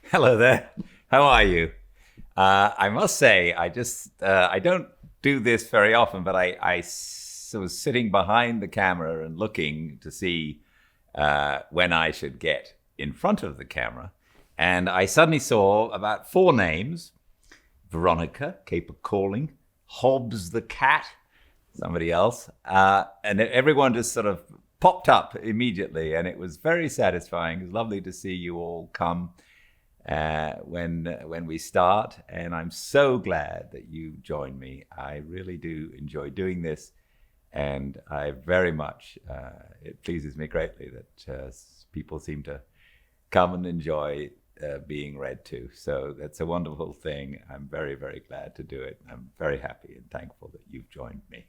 Hello there. How are you? I must say, I don't do this very often, but was sitting behind the camera and looking to see when I should get in front of the camera. And I suddenly saw about 4 names: Veronica, Caper Calling, Hobbs the cat, somebody else. And everyone just sort of popped up immediately. And it was very satisfying. It was lovely to see you all come when we start, and I'm so glad that you joined me. I really do enjoy doing this, and I very much, it pleases me greatly that people seem to come and enjoy being read to. So that's a wonderful thing. I'm very, very glad to do it. I'm very happy and thankful that you've joined me.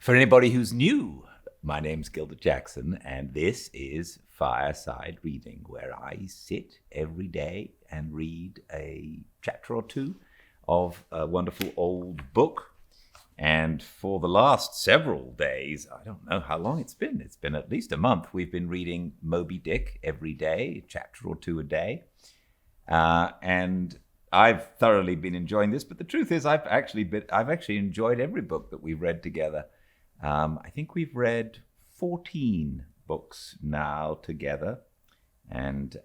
For anybody who's new, my name's Gildart Jackson, and this is Fireside Reading, where I sit every day and read a chapter or two of a wonderful old book. And for the last several days, I don't know how long it's been at least a month, we've been reading Moby Dick every day, a chapter or two a day. And I've thoroughly been enjoying this, but the truth is I've actually enjoyed every book that we've read together. I think we've read 14 books now together, and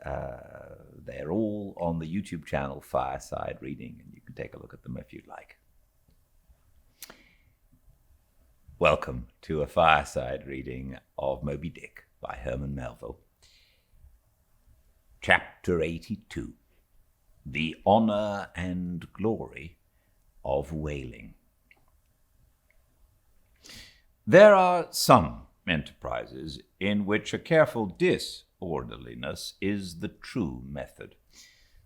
they're all on the YouTube channel Fireside Reading, and you can take a look at them if you'd like. Welcome to a Fireside Reading of Moby Dick by Herman Melville. Chapter 82, The Honor and Glory of Wailing. There are some enterprises in which a careful disorderliness is the true method.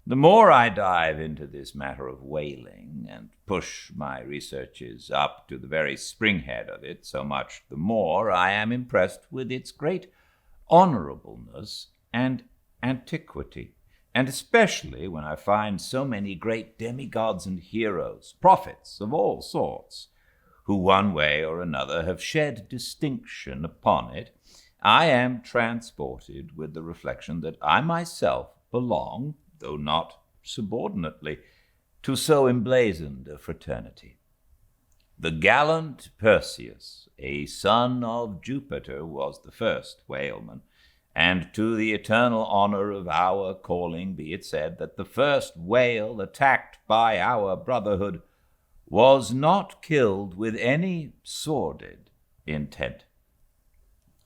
The more I dive into this matter of whaling and push my researches up to the very springhead of it, so much the more I am impressed with its great honorableness and antiquity, and especially when I find so many great demigods and heroes, prophets of all sorts, who one way or another have shed distinction upon it, I am transported with the reflection that I myself belong, though not subordinately, to so emblazoned a fraternity. The gallant Perseus, a son of Jupiter, was the first whaleman, and to the eternal honor of our calling be it said that the first whale attacked by our brotherhood was not killed with any sordid intent.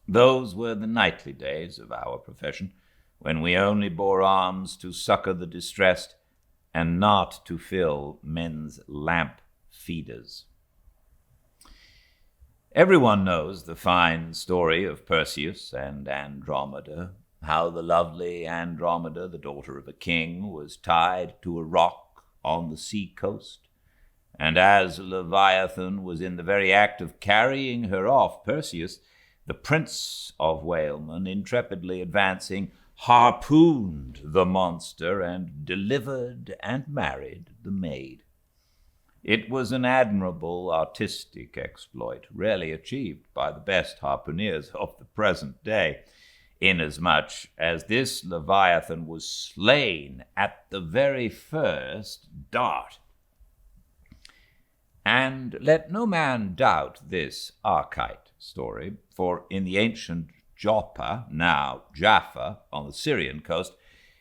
Those were the knightly days of our profession, when we only bore arms to succor the distressed and not to fill men's lamp feeders. Everyone knows the fine story of Perseus and Andromeda, how the lovely Andromeda, the daughter of a king, was tied to a rock on the sea coast, and as Leviathan was in the very act of carrying her off, Perseus, the prince of whalemen, intrepidly advancing, harpooned the monster and delivered and married the maid. It was an admirable artistic exploit, rarely achieved by the best harpooneers of the present day, inasmuch as this Leviathan was slain at the very first dart. And let no man doubt this archite story, for in the ancient Joppa, now Jaffa, on the Syrian coast,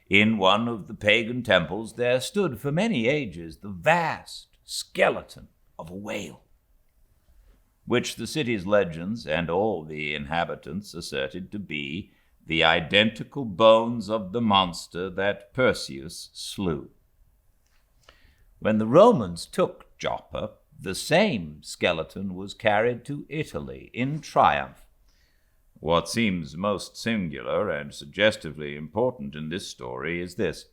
in one of the pagan temples there stood for many ages the vast skeleton of a whale, which the city's legends and all the inhabitants asserted to be the identical bones of the monster that Perseus slew. When the Romans took Joppa, the same skeleton was carried to Italy in triumph. What seems most singular and suggestively important in this story is this: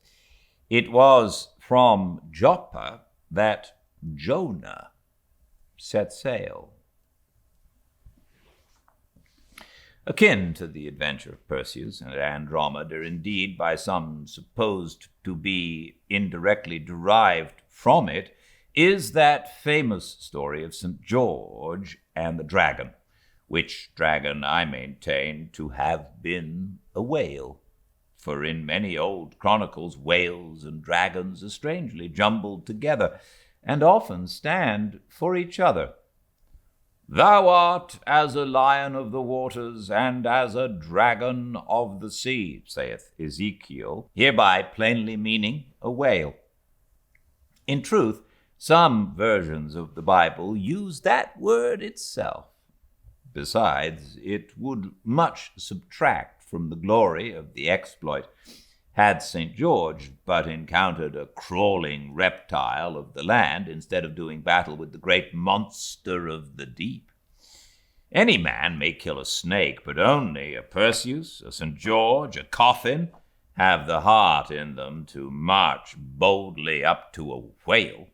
it was from Joppa that Jonah set sail. Akin to the adventure of Perseus and Andromeda, indeed by some supposed to be indirectly derived from it, is that famous story of St. George and the dragon, which dragon I maintain to have been a whale. for in many old chronicles whales and dragons are strangely jumbled together, and often stand for each other. Thou art as a lion of the waters, and as a dragon of the sea, saith Ezekiel, hereby plainly meaning a whale. In truth, some versions of the Bible use that word itself. Besides, it would much subtract from the glory of the exploit had St. George but encountered a crawling reptile of the land instead of doing battle with the great monster of the deep. Any man may kill a snake, but only a Perseus, a St. George, a Coffin have the heart in them to march boldly up to a whale.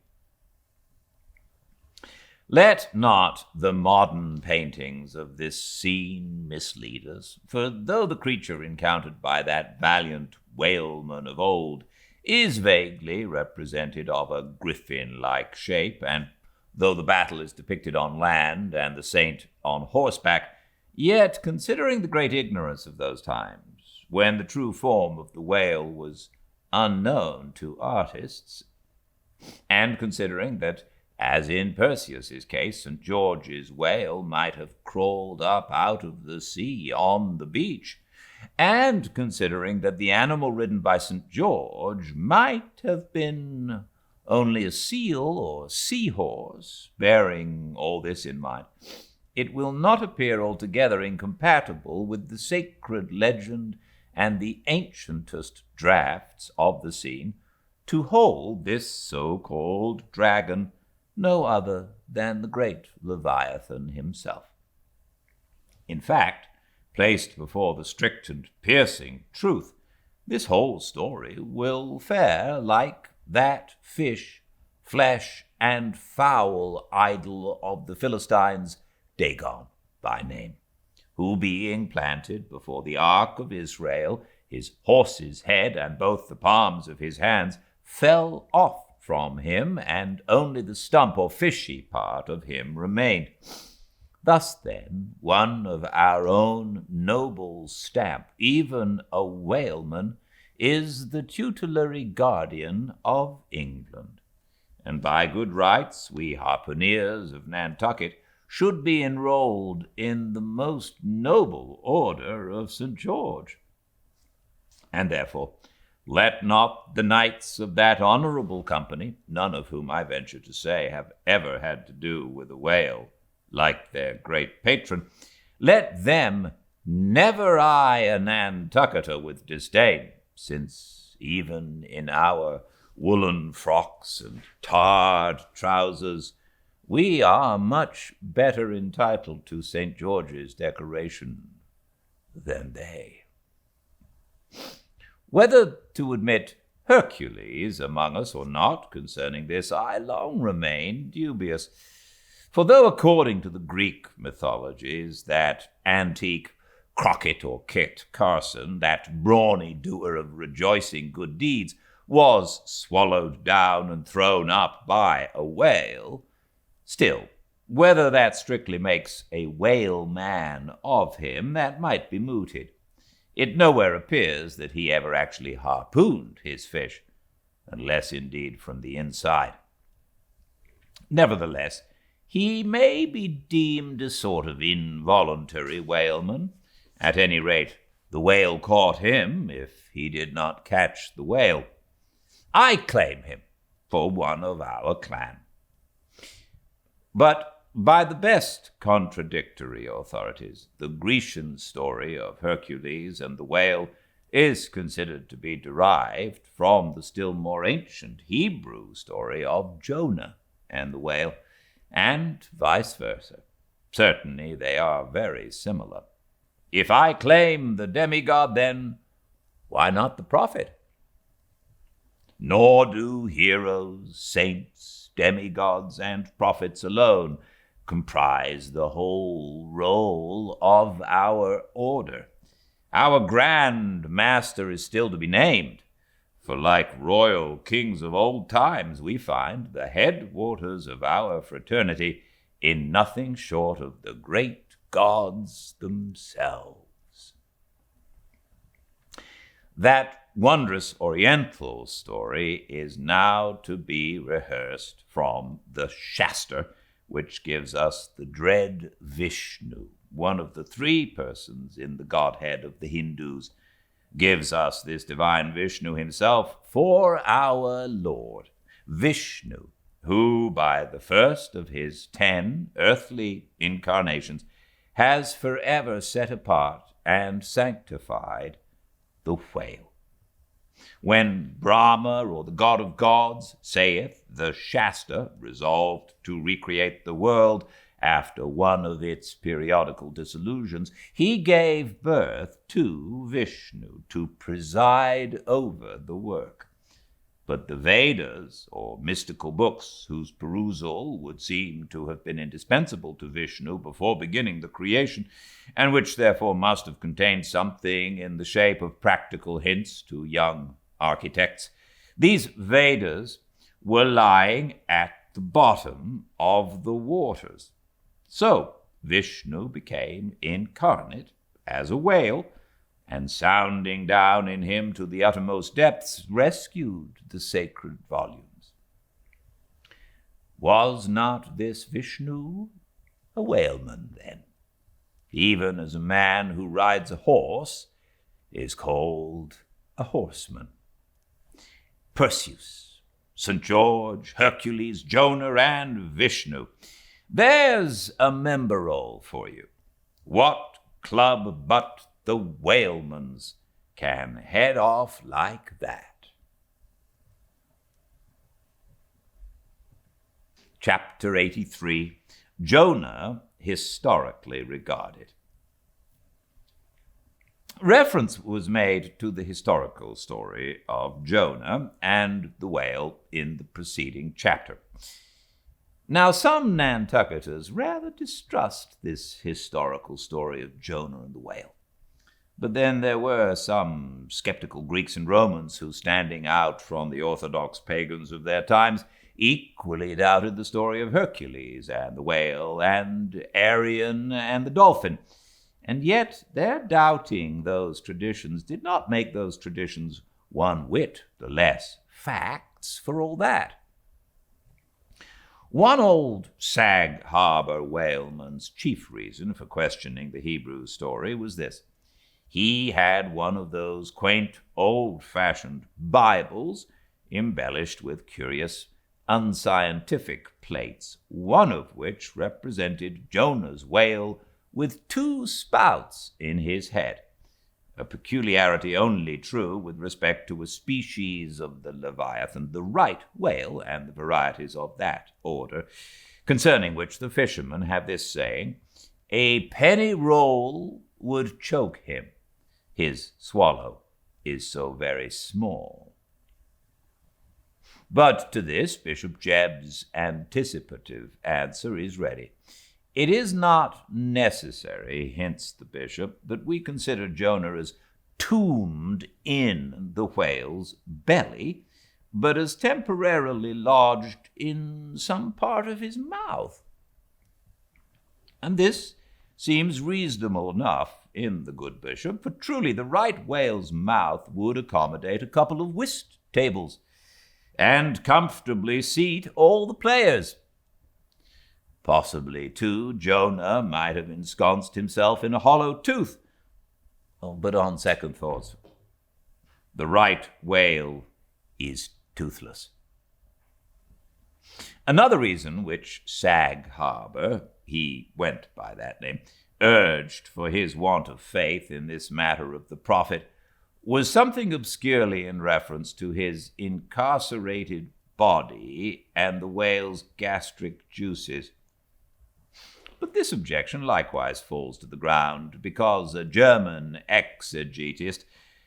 Let not the modern paintings of this scene mislead us, for though the creature encountered by that valiant whaleman of old is vaguely represented of a griffin-like shape, and though the battle is depicted on land and the saint on horseback, yet, considering the great ignorance of those times, when the true form of the whale was unknown to artists, and considering that, as in Perseus's case, St. George's whale might have crawled up out of the sea on the beach, and considering that the animal ridden by St. George might have been only a seal or seahorse, bearing all this in mind, it will not appear altogether incompatible with the sacred legend and the ancientest drafts of the scene to hold this so-called dragon no other than the great Leviathan himself. In fact, placed before the strict and piercing truth, this whole story will fare like that fish, flesh, and fowl idol of the Philistines, Dagon by name, who being planted before the ark of Israel, his horse's head and both the palms of his hands fell off from him, and only the stump or fishy part of him remained. Thus, then, one of our own noble stamp, even a whaleman, is the tutelary guardian of England, and by good rights we harpooneers of Nantucket should be enrolled in the most noble order of St. George. And therefore, let not the knights of that honorable company, none of whom I venture to say have ever had to do with a whale, like their great patron, let them never eye a Nantucketer with disdain, since even in our woolen frocks and tarred trousers we are much better entitled to St. George's decoration than they. Whether to admit Hercules among us or not concerning this, I long remain dubious. For though according to the Greek mythologies, that antique Crockett or Kit Carson, that brawny doer of rejoicing good deeds, was swallowed down and thrown up by a whale, still, whether that strictly makes a whale man of him, that might be mooted. It nowhere appears that he ever actually harpooned his fish, unless indeed from the inside. Nevertheless, he may be deemed a sort of involuntary whaleman. At any rate, the whale caught him if he did not catch the whale. I claim him for one of our clan. But by the best contradictory authorities, the Grecian story of Hercules and the whale is considered to be derived from the still more ancient Hebrew story of Jonah and the whale, and vice versa. Certainly they are very similar. If I claim the demigod, then why not the prophet? Nor do heroes, saints, demigods, and prophets alone comprise the whole roll of our order. Our grand master is still to be named, for like royal kings of old times, we find the headwaters of our fraternity in nothing short of the great gods themselves. That wondrous Oriental story is now to be rehearsed from the Shastra, which gives us the dread Vishnu, one of the three persons in the Godhead of the Hindus, gives us this divine Vishnu himself for our Lord. Vishnu, who by the first of his 10 earthly incarnations has forever set apart and sanctified the whale. When Brahma, or the god of gods, saith the Shastra, resolved to recreate the world after one of its periodical dissolutions, he gave birth to Vishnu to preside over the work. But the Vedas, or mystical books, whose perusal would seem to have been indispensable to Vishnu before beginning the creation, and which therefore must have contained something in the shape of practical hints to young architects, these Vedas were lying at the bottom of the waters. So Vishnu became incarnate as a whale, and sounding down in him to the uttermost depths, rescued the sacred volumes. Was not this Vishnu a whaleman then? Even as a man who rides a horse is called a horseman. Perseus, St. George, Hercules, Jonah, and Vishnu. There's a member roll for you. What club but the whaleman's can head off like that? Chapter 83, Jonah historically regarded. Reference was made to the historical story of Jonah and the whale in the preceding chapter. Now, some Nantucketers rather distrust this historical story of Jonah and the whale. But then there were some skeptical Greeks and Romans who, standing out from the orthodox pagans of their times, equally doubted the story of Hercules and the whale and Arion and the dolphin. And yet their doubting those traditions did not make those traditions one whit the less facts for all that. One old Sag Harbor whaleman's chief reason for questioning the Hebrew story was this. He had one of those quaint, old-fashioned Bibles embellished with curious, unscientific plates, one of which represented Jonah's whale with 2 spouts in his head, a peculiarity only true with respect to a species of the Leviathan, the right whale, and the varieties of that order, concerning which the fishermen have this saying, "A penny roll would choke him. His swallow is so very small." But to this, Bishop Jebb's anticipative answer is ready. It is not necessary, hints the bishop, that we consider Jonah as tombed in the whale's belly, but as temporarily lodged in some part of his mouth. And this seems reasonable enough in the good bishop, for truly the right whale's mouth would accommodate a couple of whist tables, and comfortably seat all the players. Possibly, too, Jonah might have ensconced himself in a hollow tooth. But on second thoughts, the right whale is toothless. Another reason which Sag Harbor, he went by that name, urged for his want of faith in this matter of the prophet was something obscurely in reference to his incarcerated body and the whale's gastric juices. But this objection likewise falls to the ground, because a German exegetist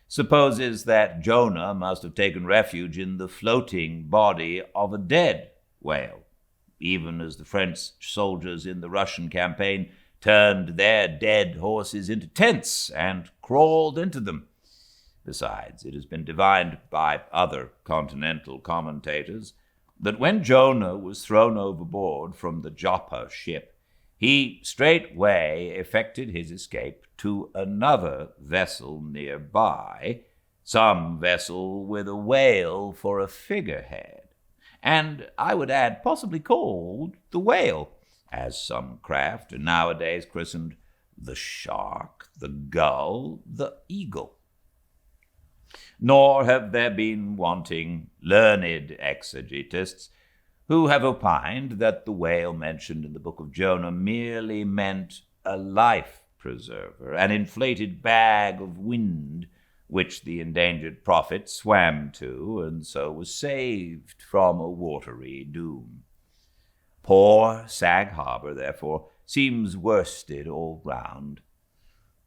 supposes that Jonah must have taken refuge in the floating body of a dead whale, even as the French soldiers in the Russian campaign turned their dead horses into tents and crawled into them. Besides, it has been divined by other continental commentators that when Jonah was thrown overboard from the Joppa ship, he straightway effected his escape to another vessel nearby, some vessel with a whale for a figurehead, and I would add possibly called the whale, as some craft are nowadays christened the shark, the gull, the eagle. Nor have there been wanting learned exegetists who have opined that the whale mentioned in the book of Jonah merely meant a life preserver, an inflated bag of wind which the endangered prophet swam to, and so was saved from a watery doom. Poor Sag Harbor, therefore, seems worsted all round.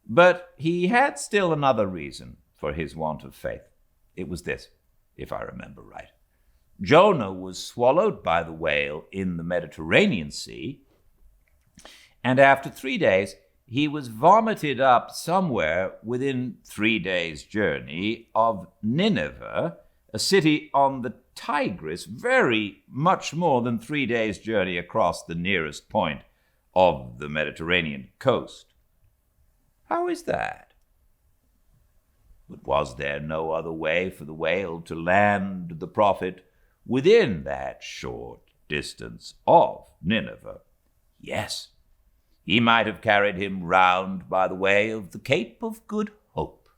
But he had still another reason for his want of faith. It was this, if I remember right. Jonah was swallowed by the whale in the Mediterranean Sea, and after 3 days he was vomited up somewhere within 3 days' journey of Nineveh, a city on the Tigris, very much more than 3 days' journey across the nearest point of the Mediterranean coast. How is that? But was there no other way for the whale to land the prophet within that short distance of Nineveh? Yes. He might have carried him round by the way of the Cape of Good Hope,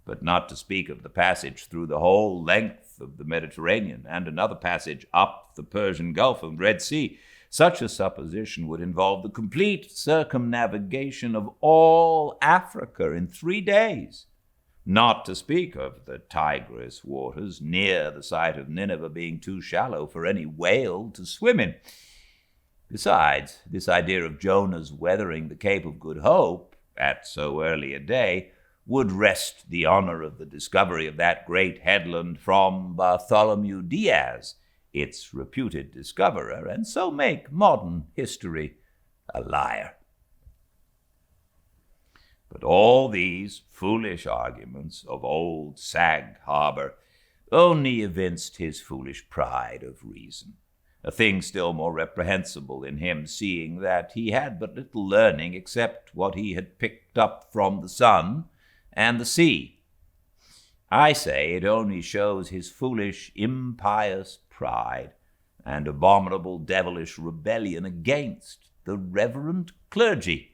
but not to speak of the passage through the whole length of the Mediterranean and another passage up the Persian Gulf and Red Sea. Such a supposition would involve the complete circumnavigation of all Africa in 3 days, not to speak of the Tigris waters near the site of Nineveh being too shallow for any whale to swim in. Besides, this idea of Jonah's weathering the Cape of Good Hope at so early a day would wrest the honor of the discovery of that great headland from Bartholomew Diaz, its reputed discoverer, and so make modern history a liar. But all these foolish arguments of old Sag Harbor only evinced his foolish pride of reason, a thing still more reprehensible in him, seeing that he had but little learning except what he had picked up from the sun and the sea. I say it only shows his foolish, impious pride and abominable devilish rebellion against the reverend clergy.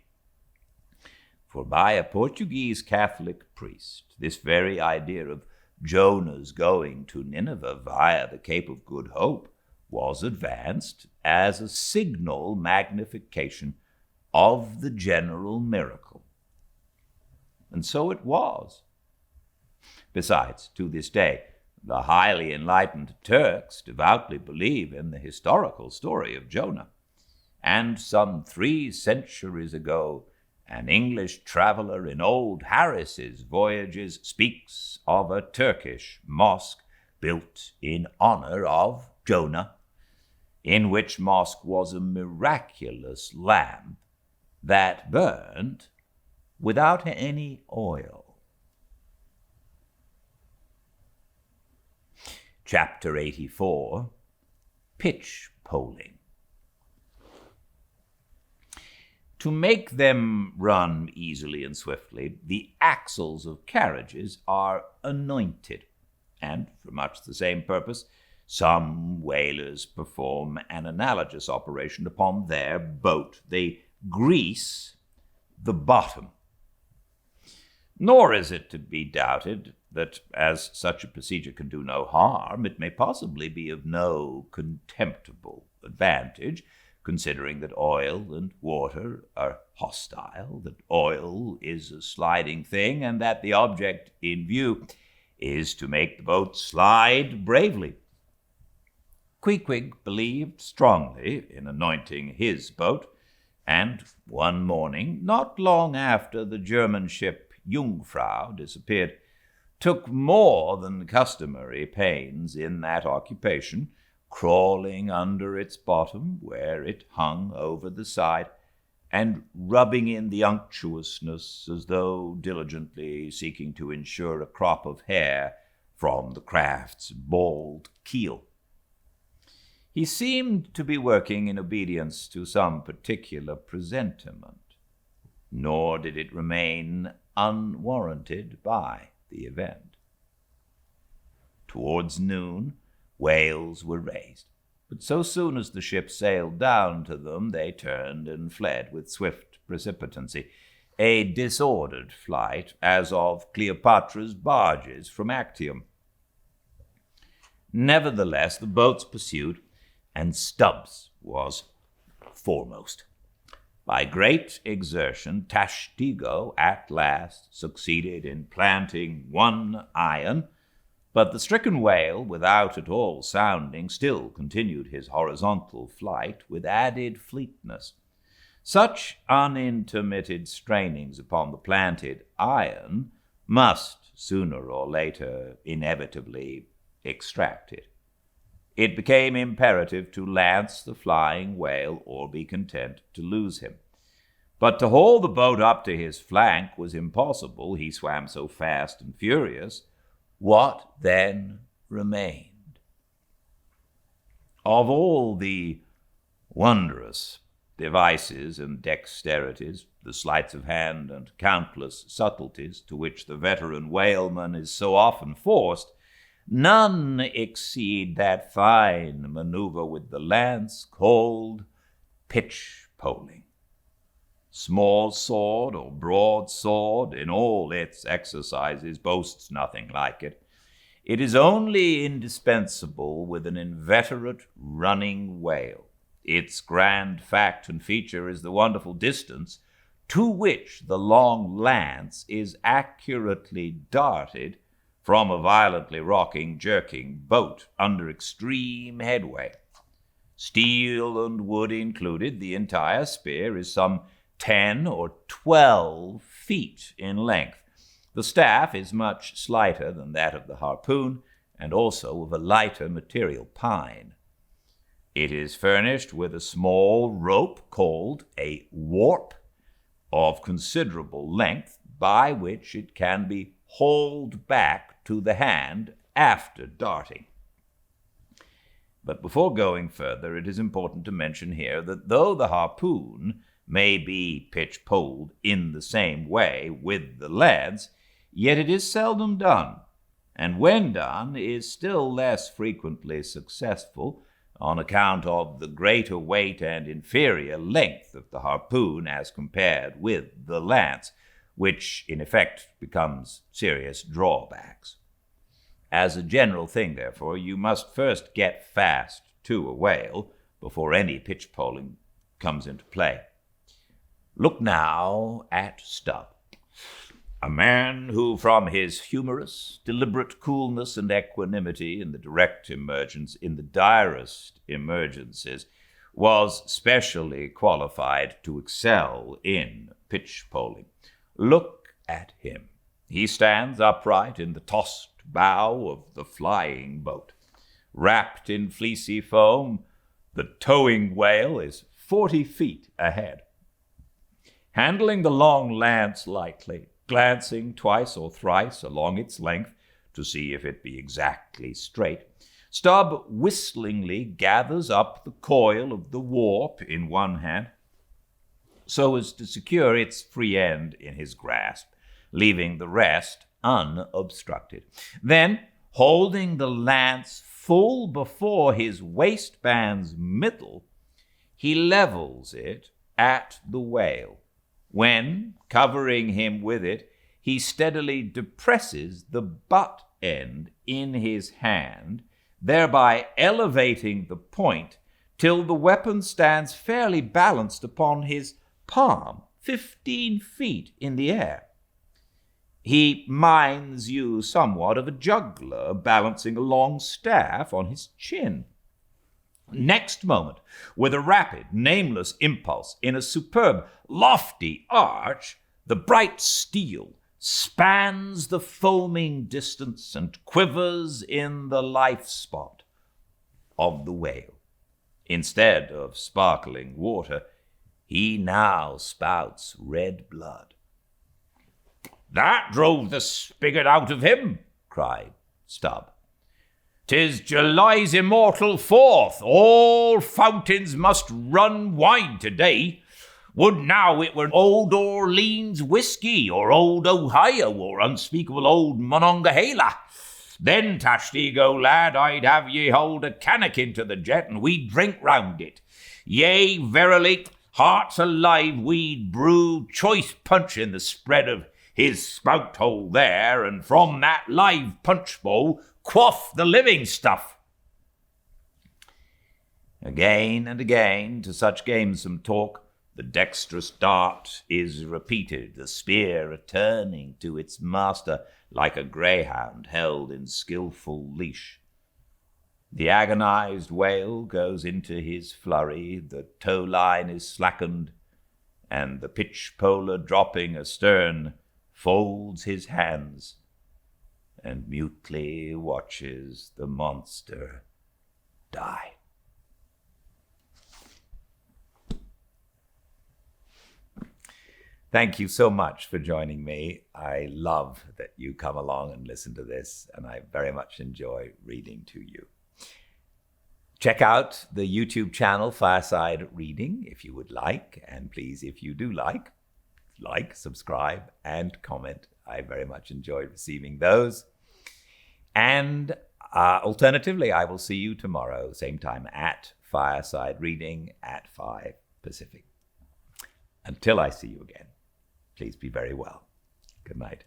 For by a Portuguese Catholic priest, this very idea of Jonah's going to Nineveh via the Cape of Good Hope was advanced as a signal magnification of the general miracle. And so it was. Besides, to this day, the highly enlightened Turks devoutly believe in the historical story of Jonah. And some 3 centuries ago, an English traveler in old Harris's voyages speaks of a Turkish mosque built in honor of Jonah, in which mosque was a miraculous lamp that burned without any oil. Chapter 84, Pitch Polling. To make them run easily and swiftly, the axles of carriages are anointed, and for much the same purpose, some whalers perform an analogous operation upon their boat. They grease the bottom. Nor is it to be doubted that, as such a procedure can do no harm, it may possibly be of no contemptible advantage, considering that oil and water are hostile, that oil is a sliding thing, and that the object in view is to make the boat slide bravely. Queequeg believed strongly in anointing his boat, and one morning, not long after the German ship Jungfrau disappeared, took more than customary pains in that occupation, crawling under its bottom where it hung over the side, and rubbing in the unctuousness as though diligently seeking to ensure a crop of hair from the craft's bald keel. He seemed to be working in obedience to some particular presentiment, nor did it remain unwarranted by the event. Towards noon, whales were raised. But so soon as the ship sailed down to them, they turned and fled with swift precipitancy, a disordered flight, as of Cleopatra's barges from Actium. Nevertheless, the boats pursued, and Stubbs was foremost. By great exertion, Tashtego at last succeeded in planting one iron, but the stricken whale, without at all sounding, still continued his horizontal flight with added fleetness. Such unintermitted strainings upon the planted iron must, sooner or later, inevitably extract it. It became imperative to lance the flying whale or be content to lose him. But to haul the boat up to his flank was impossible. He swam so fast and furious. What then remained? Of all the wondrous devices and dexterities, the sleights of hand and countless subtleties to which the veteran whaleman is so often forced, none exceed that fine maneuver with the lance called pitch-poling. Small sword or broad sword, in all its exercises, boasts nothing like it. It is only indispensable with an inveterate running whale. Its grand fact and feature is the wonderful distance to which the long lance is accurately darted from a violently rocking, jerking boat under extreme headway. Steel and wood included, the entire spear is some 10 or 12 feet in length. The staff is much slighter than that of the harpoon, and also of a lighter material, pine. It is furnished with a small rope called a warp of considerable length, by which it can be hauled back to the hand after darting. But before going further, it is important to mention here that though the harpoon may be pitch-poled in the same way with the lance, yet it is seldom done, and when done is still less frequently successful on account of the greater weight and inferior length of the harpoon as compared with the lance, which in effect becomes serious drawbacks. As a general thing, therefore, you must first get fast to a whale before any pitch-poling comes into play. Look now at Stubb, a man who, from his humorous, deliberate coolness and equanimity in the direst emergencies, was specially qualified to excel in pitch-poling. Look at him. He stands upright in the tossed bow of the flying boat. Wrapped in fleecy foam, the towing whale is 40 feet ahead. Handling the long lance lightly, glancing twice or thrice along its length to see if it be exactly straight, Stubb whistlingly gathers up the coil of the warp in one hand so as to secure its free end in his grasp, leaving the rest unobstructed. Then, holding the lance full before his waistband's middle, he levels it at the whale, when, covering him with it, he steadily depresses the butt end in his hand, thereby elevating the point till the weapon stands fairly balanced upon his palm, 15 feet in the air. He minds you somewhat of a juggler balancing a long staff on his chin. Next moment, with a rapid, nameless impulse, in a superb, lofty arch, the bright steel spans the foaming distance and quivers in the life spot of the whale. Instead of sparkling water, he now spouts red blood. "That drove the spigot out of him," cried Stubb. "'Tis July's immortal 4th. All fountains must run wide today. Would now it were Old Orleans whiskey, or Old Ohio, or unspeakable Old Monongahela. Then, Tashtego, lad, I'd have ye hold a cannikin to the jet, and we'd drink round it. Yea, verily, hearts alive, we'd brew choice punch in the spread of his spout hole there, and from that live punch bowl quaff the living stuff. Again and again, to such gamesome talk, the dexterous dart is repeated, the spear returning to its master like a greyhound held in skilful leash. The agonized whale goes into his flurry, the tow line is slackened, and the pitch-poler dropping astern folds his hands and mutely watches the monster die. Thank you so much for joining me. I love that you come along and listen to this, and I very much enjoy reading to you. Check out the YouTube channel Fireside Reading if you would like, and please, if you do like, subscribe, and comment. I very much enjoy receiving those. And alternatively, I will see you tomorrow, same time at Fireside Reading at 5 Pacific. Until I see you again, please be very well. Good night.